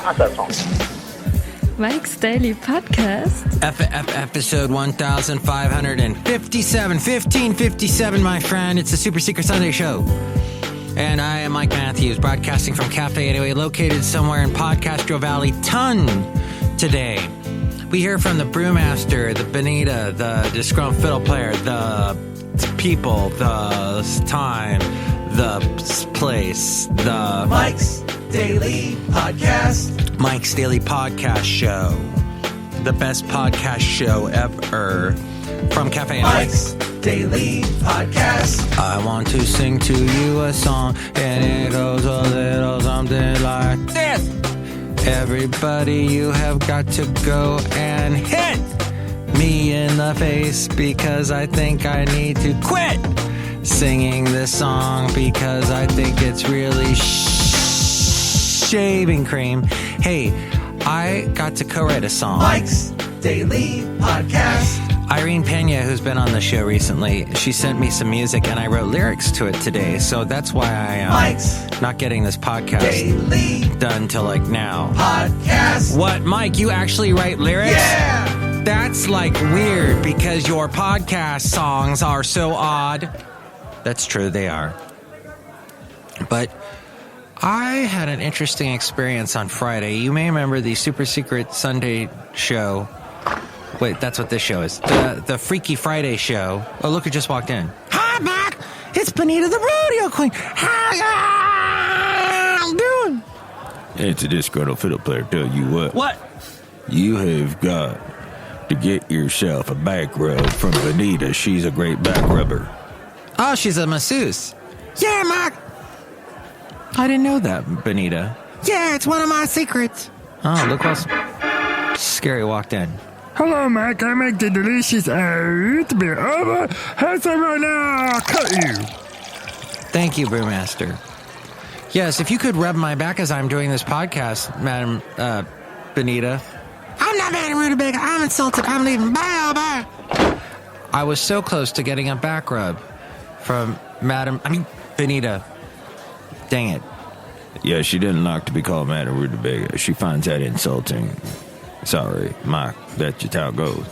How's that song? Mike's Daily Podcast. Episode 1557, my friend. It's a Super Secret Sunday show. And I am Mike Matthews, broadcasting from Cafe Anyway, located somewhere in Podcastro Valley, ton today. We hear from the Brewmaster, the Benita, the Disgruntled Fiddle Player, the people, the time, the place, the Mike's Daily Podcast. Mike's Daily Podcast Show. The best podcast show ever from Cafe Anyway. Mike's Daily Podcast. I want to sing to you a song, and it goes a little something like this. Everybody, you have got to go and hit me in the face because I think I need to quit singing this song because I think it's really shaving cream. Hey, I got to co-write a song. Mike's Daily Podcast. Irene Pena, who's been on the show recently, she sent me some music and I wrote lyrics to it today. So that's why I am not getting this podcast Daily done till like now. Podcast. What, Mike, you actually write lyrics? Yeah. That's like weird because your podcast songs are so odd. That's true, they are. But I had an interesting experience on Friday. You may remember the Super Secret Sunday show. Wait, that's what this show is. The Freaky Friday show. Oh, look, who just walked in. Hi, Mac. It's Benita, the rodeo queen. How you doing? It's a disgruntled fiddle player. Tell you what. What? You have got to get yourself a back rub from Benita. She's a great back rubber. Oh, she's a masseuse. Yeah, Mac. I didn't know that, Benita. Yeah, it's one of my secrets. Oh, look how scary walked in. Hello, Mike. I make the delicious oatmeal. Over. How's that right now? I'll cut you. Thank you, Brewmaster. Yes, if you could rub my back as I'm doing this podcast, Madame Benita. I'm not Madame Rootabega. I'm insulted. I'm leaving. Bye, bye. I was so close to getting a back rub from Benita. Dang it. Yeah, she didn't like to be called Madame Rootabega. She finds that insulting. Sorry, Mike, that's just how it goes.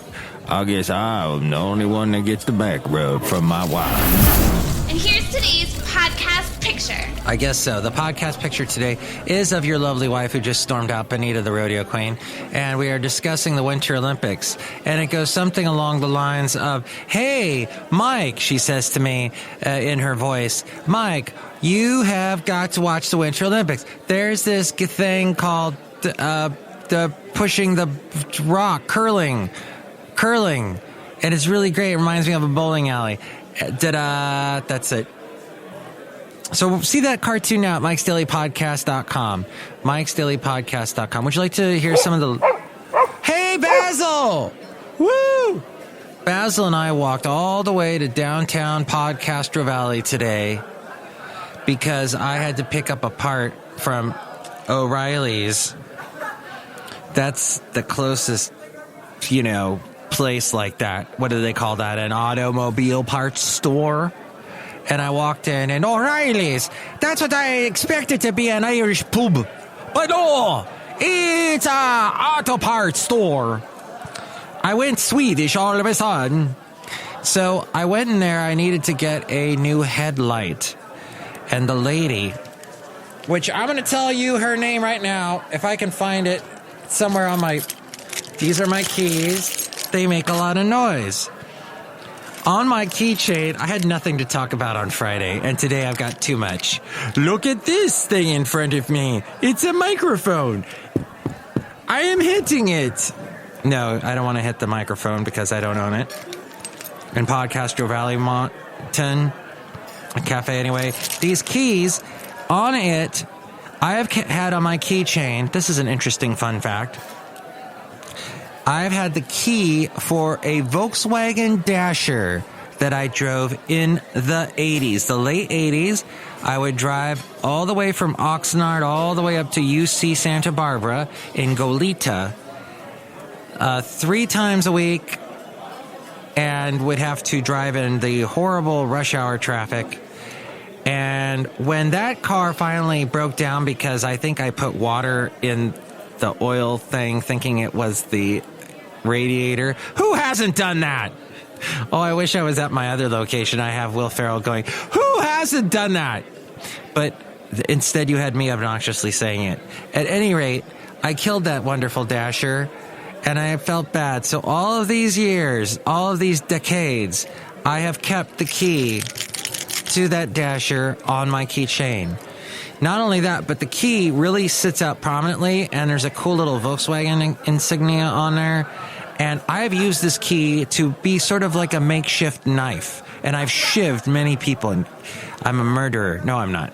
I guess I'm the only one that gets the back rub from my wife. And here's today's podcast picture. I guess so. The podcast picture today is of your lovely wife who just stormed out, Benita, the rodeo queen. And we are discussing the Winter Olympics. And it goes something along the lines of, hey, Mike, she says to me in her voice, Mike, you have got to watch the Winter Olympics. There's this thing called the pushing the rock, curling. And it's really great. It reminds me of a bowling alley. That's it. So see that cartoon now at MIKEs-DAILY-PODCAST.com. MIKEs-DAILY-PODCAST.com. Would you like to hear some of the... Hey, Basil! Woo! Basil and I walked all the way to downtown Podcastro Valley today because I had to pick up a part from O'Reilly's. That's the closest, place like that. What do they call that? An automobile parts store? And I walked in, and O'Reilly's. That's what I expected to be, an Irish pub. But no, it's a auto parts store. I went Swedish all of a sudden. So I went in there. I needed to get a new headlight. And the lady, which I'm going to tell you her name right now, if I can find it somewhere on these are my keys. They make a lot of noise. On my keychain, I had nothing to talk about on Friday, and today I've got too much. Look at this thing in front of me. It's a microphone. I am hitting it. No, I don't want to hit the microphone because I don't own it. In Podcastro Valley, Mountain, Cafe Anyway. These keys on it, I have had on my keychain. This is an interesting fun fact. I've had the key for a Volkswagen Dasher that I drove in the 80s, the late 80s. I would drive all the way from Oxnard all the way up to UC Santa Barbara in Goleta 3 times a week and would have to drive in the horrible rush hour traffic. And when that car finally broke down because I think I put water in the oil thing, thinking it was the radiator. Who hasn't done that? Oh, I wish I was at my other location. I have Will Ferrell going, who hasn't done that? But instead you had me obnoxiously saying it. At any rate, I killed that wonderful Dasher, and I felt bad. So all of these years, all of these decades, I have kept the key to that Dasher on my keychain. Not only that, but the key really sits out prominently, and there's a cool little Volkswagen insignia on there. And I've used this key to be sort of like a makeshift knife. And I've shivved many people. And I'm a murderer. No, I'm not.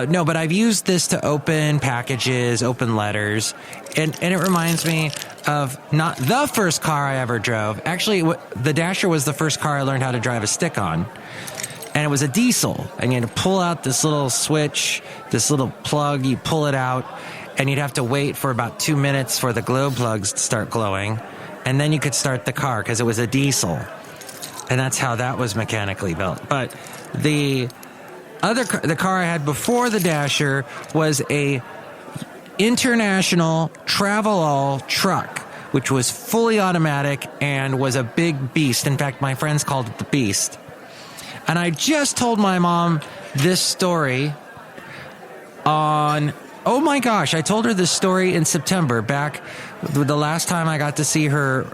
No, but I've used this to open packages, open letters. And it reminds me of not the first car I ever drove. Actually, the Dasher was the first car I learned how to drive a stick on. And it was a diesel. And you had to pull out this little switch, this little plug. You pull it out. And you'd have to wait for about 2 minutes for the glow plugs to start glowing. And then you could start the car because it was a diesel. And that's how that was mechanically built. But the car I had before the Dasher was a International Travel-All truck, which was fully automatic and was a big beast. In fact, my friends called it the Beast. And I just told my mom this story oh my gosh, I told her this story in September, back the last time I got to see her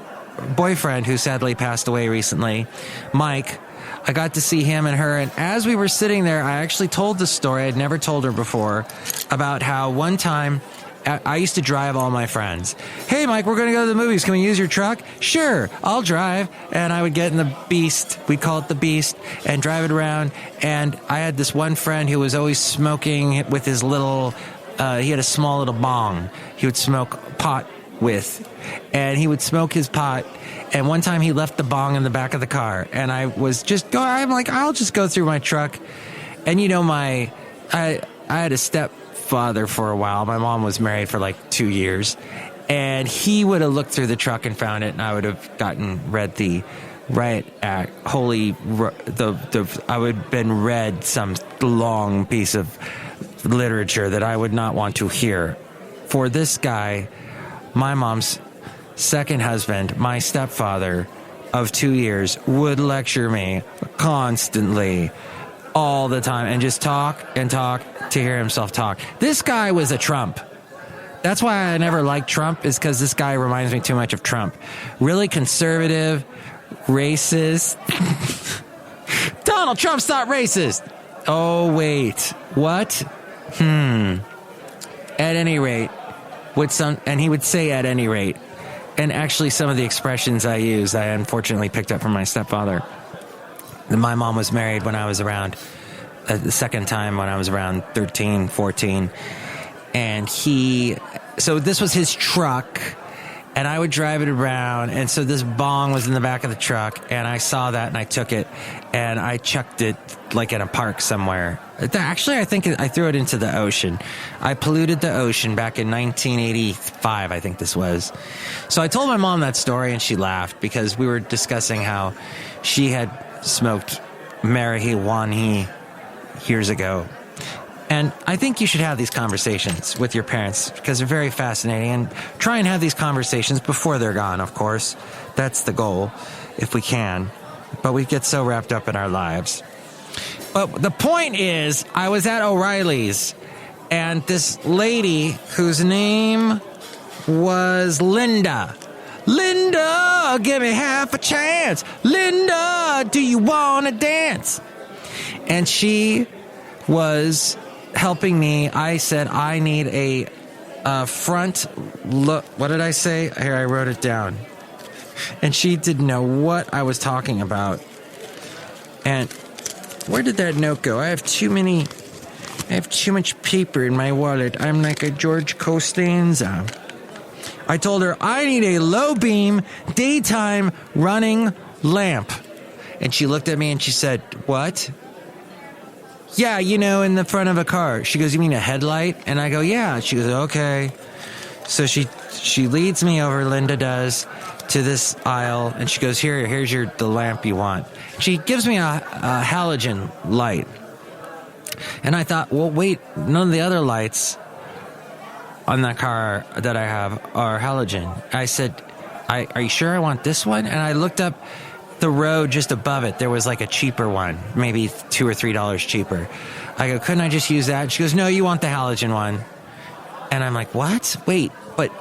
boyfriend, who sadly passed away recently, Mike. I got to see him and her, and as we were sitting there, I actually told this story I'd never told her before, about how one time I used to drive all my friends. Hey, Mike, we're going to go to the movies. Can we use your truck? Sure, I'll drive. And I would get in the Beast. We'd call it the Beast, and drive it around. And I had this one friend who was always smoking with his little, he had a small little bong he would smoke pot with. And he would smoke his pot. And one time he left the bong in the back of the car. And I was just I'm like, I'll just go through my truck. And you know, I had a stepfather for a while. My mom was married for like 2 years. And he would have looked through the truck and found it. And I would have read the riot act, I would have been read some long piece of literature that I would not want to hear. For this guy, my mom's second husband, my stepfather of 2 years, would lecture me constantly, all the time, and just talk and talk to hear himself talk. This guy was a Trump. That's why I never liked Trump, is because this guy reminds me too much of Trump. Really conservative, racist. Donald Trump's not racist. Oh, wait. What? At any rate, and he would say at any rate. And actually, some of the expressions I use, I unfortunately picked up from my stepfather. My mom was married when I was around, the second time when I was around 13, 14. And so this was his truck, and I would drive it around. And so this bong was in the back of the truck, and I saw that, and I took it, and I chucked it like in a park somewhere. Actually, I think I threw it into the ocean. I polluted the ocean back in 1985, I think this was. So I told my mom that story, and she laughed, because we were discussing how she had smoked marijuana years ago. And I think you should have these conversations with your parents, because they're very fascinating. And try and have these conversations before they're gone, of course. That's the goal, if we can. But we get so wrapped up in our lives. But the point is, I was at O'Reilly's, and this lady, whose name was Linda. Linda, give me half a chance. Linda, do you want to dance? And she was helping me. I said, I need a front look. What did I say? Here, I wrote it down. And she didn't know what I was talking about. And where did that note go? I have too much paper in my wallet. I'm like a George Costanza. I told her, I need a low beam, daytime running lamp. And she looked at me and she said, what? Yeah, in the front of a car. She goes, you mean a headlight? And I go, yeah. She goes, okay. So she leads me over, Linda does, to this aisle, and she goes, here's the lamp you want. She gives me a halogen light. And I thought, well, wait, none of the other lights on that car that I have are halogen. I said, are you sure I want this one? And I looked up the road just above it. There was like a cheaper one, maybe $2 or $3 cheaper. I go, couldn't I just use that? She goes, no, you want the halogen one. And I'm like, what? Wait, but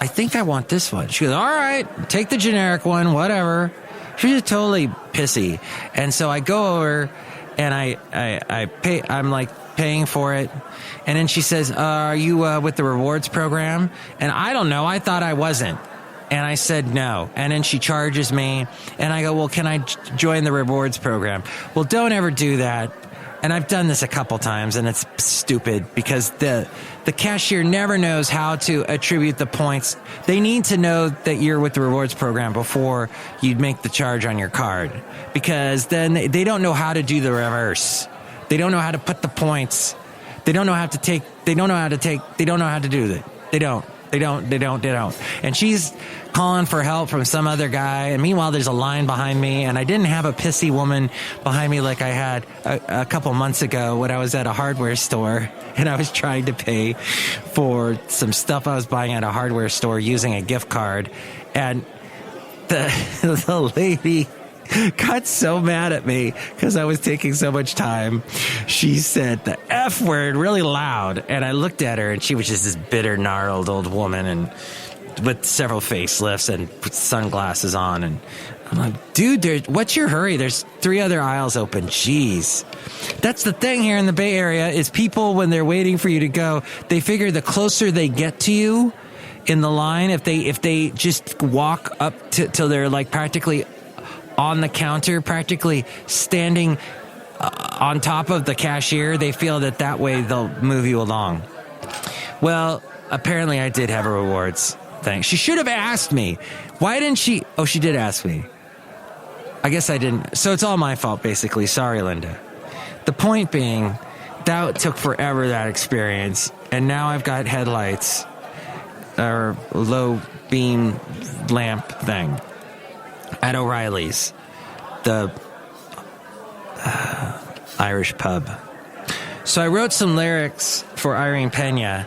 I think I want this one. She goes, all right, take the generic one, whatever. She's just totally pissy. And so I go over and I pay, I'm like paying for it. And then she says, are you with the rewards program? And I don't know. I thought I wasn't. And I said no. And then she charges me. And I go, well, can I join the rewards program? Well, don't ever do that. And I've done this a couple times, and it's stupid because the cashier never knows how to attribute the points. They need to know that you're with the rewards program before you make the charge on your card, because then they don't know how to do the reverse. They don't know how to put the points. They don't know how to take. They don't know how to take. They don't know how to do it. They don't. And she's calling for help from some other guy. And meanwhile, there's a line behind me. And I didn't have a pissy woman behind me like I had a couple months ago when I was at a hardware store. And I was trying to pay for some stuff I was buying at a hardware store using a gift card. And the lady got so mad at me because I was taking so much time. She said the F word really loud, and I looked at her, and she was just this bitter, gnarled old woman, and with several facelifts and sunglasses on. And I'm like, dude, what's your hurry? There's 3 other aisles open. Jeez. That's the thing here in the Bay Area is people, when they're waiting for you to go, they figure the closer they get to you in the line, if they just walk up till they're like practically on the counter, practically standing on top of the cashier, they feel that way they'll move you along. Well, apparently I did have a rewards thing. She should have asked me. Why didn't she? Oh, she did ask me. I guess I didn't. So it's all my fault, basically. Sorry, Linda. The point being, that took forever, that experience. And now I've got headlights or low beam lamp thing at O'Reilly's, the Irish pub. So I wrote some lyrics for Irene Pena,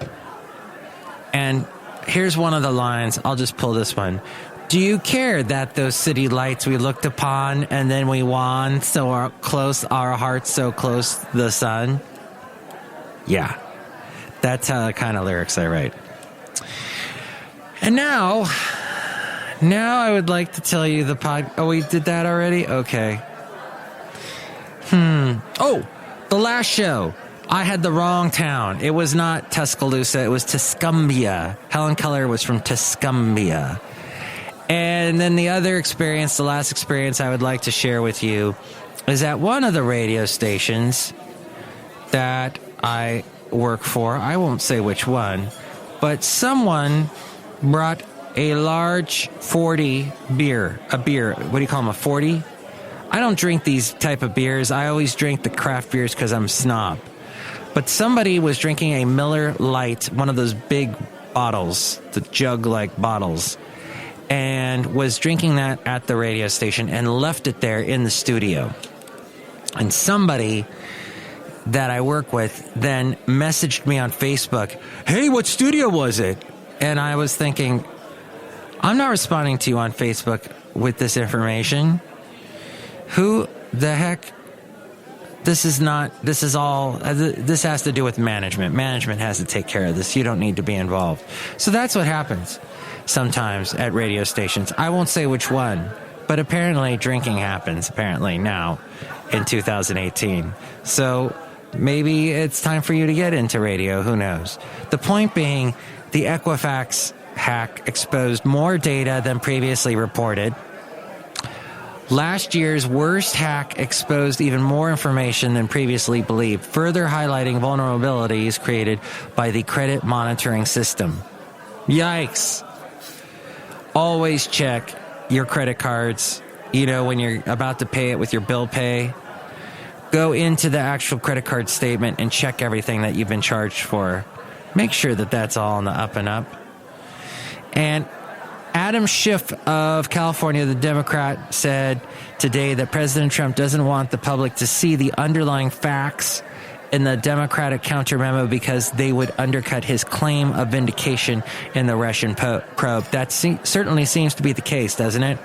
and here's one of the lines. I'll just pull this one. Do you care that those city lights we looked upon and then we won so our hearts so close to the sun? Yeah, that's the kind of lyrics I write. And now I would like to tell you Oh, we did that already? Okay. Oh, the last show. I had the wrong town. It was not Tuscaloosa. It was Tuscumbia. Helen Keller was from Tuscumbia. And then the other experience, the last experience I would like to share with you is at one of the radio stations that I work for. I won't say which one, but someone brought a large 40 beer. A beer. What do you call them, a 40? I don't drink these type of beers. I always drink the craft beers because I'm a snob. But somebody was drinking a Miller Lite, one of those big bottles, the jug-like bottles, and was drinking that at the radio station and left it there in the studio. And somebody that I work with then messaged me on Facebook, hey, what studio was it? And I was thinking, I'm not responding to you on Facebook with this information. Who the heck? This has to do with management. Management has to take care of this. You don't need to be involved. So that's what happens sometimes at radio stations. I won't say which one, but apparently drinking happens, apparently now in 2018. So maybe it's time for you to get into radio. Who knows? The point being, the Equifax hack exposed more data than previously reported. Last year's worst hack exposed even more information than previously believed, further highlighting vulnerabilities created by the credit monitoring system. Yikes. Always check your credit cards, when you're about to pay it with your bill pay. Go into the actual credit card statement and check everything that you've been charged for. Make sure that that's all on the up and up. And Adam Schiff of California, the Democrat, said today that President Trump doesn't want the public to see the underlying facts in the Democratic counter memo because they would undercut his claim of vindication in the Russian probe. That certainly seems to be the case, doesn't it?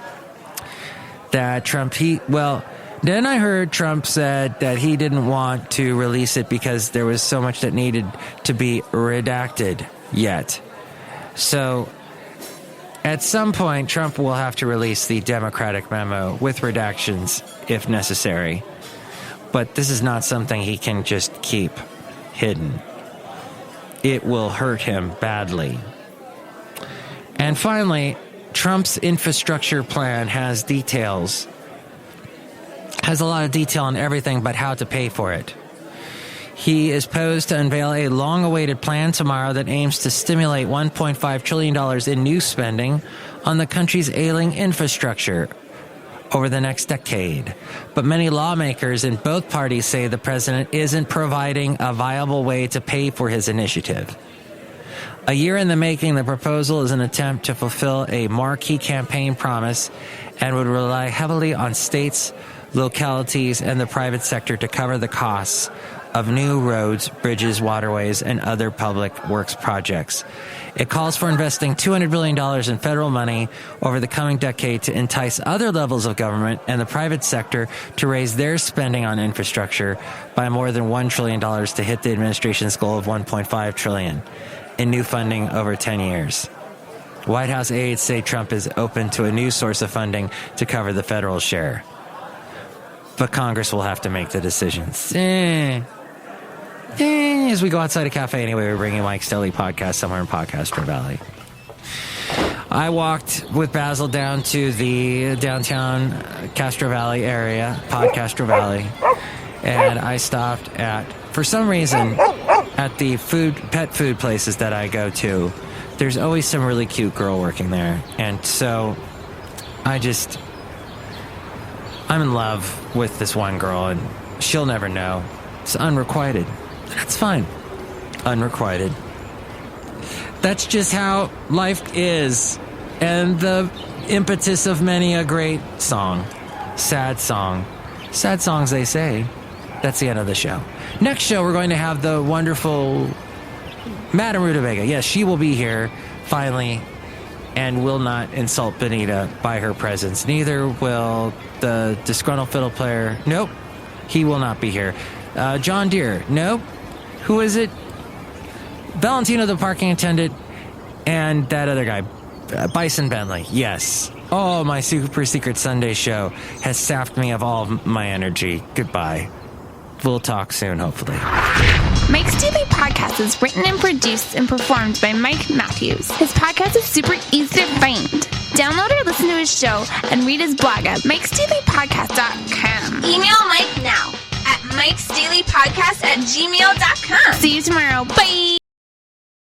That Trump, then I heard Trump said that he didn't want to release it because there was so much that needed to be redacted yet. So at some point, Trump will have to release the Democratic memo with redactions if necessary. But this is not something he can just keep hidden. It will hurt him badly. And finally, Trump's infrastructure plan has a lot of detail on everything but how to pay for it. He is posed to unveil a long-awaited plan tomorrow that aims to stimulate $1.5 trillion in new spending on the country's ailing infrastructure over the next decade. But many lawmakers in both parties say the president isn't providing a viable way to pay for his initiative. A year in the making, the proposal is an attempt to fulfill a marquee campaign promise and would rely heavily on states, localities, and the private sector to cover the costs of new roads, bridges, waterways, and other public works projects. It calls for investing $200 billion in federal money over the coming decade to entice other levels of government and the private sector to raise their spending on infrastructure by more than $1 trillion to hit the administration's goal of $1.5 trillion in new funding over 10 years. White House aides say Trump is open to a new source of funding to cover the federal share. But Congress will have to make the decisions. As we go outside a cafe anyway, we're bringing Mike's Daily Podcast somewhere in Podcastro Valley. I walked with Basil down to the downtown Castro Valley area, Podcastro Valley, and I stopped at, for some reason, at the pet food places that I go to, there's always some really cute girl working there. And so I'm in love with this one girl, and she'll never know. It's unrequited. That's fine. Unrequited. That's just how life is. And the impetus of many a great song. Sad song. Sad songs, they say. That's the end of the show. Next show, we're going to have the wonderful Madame Rootabega. Yes, she will be here, finally, and will not insult Benita by her presence. Neither will the Disgruntled Fiddle Player. Nope, he will not be here. John Deere. Nope. Who is it? Valentino, the parking attendant, and that other guy, Bison Bentley. Yes. Oh, my super secret Sunday show has sapped me of all of my energy. Goodbye. We'll talk soon, hopefully. Mike's Daily Podcast is written and produced and performed by Mike Matthews. His podcast is super easy to find. Download or listen to his show and read his blog at MIKEs-DAILY-PODCAST.com. Email Mike now at MIKEs-DAILY-PODCAST@gmail.com. See you tomorrow. Bye!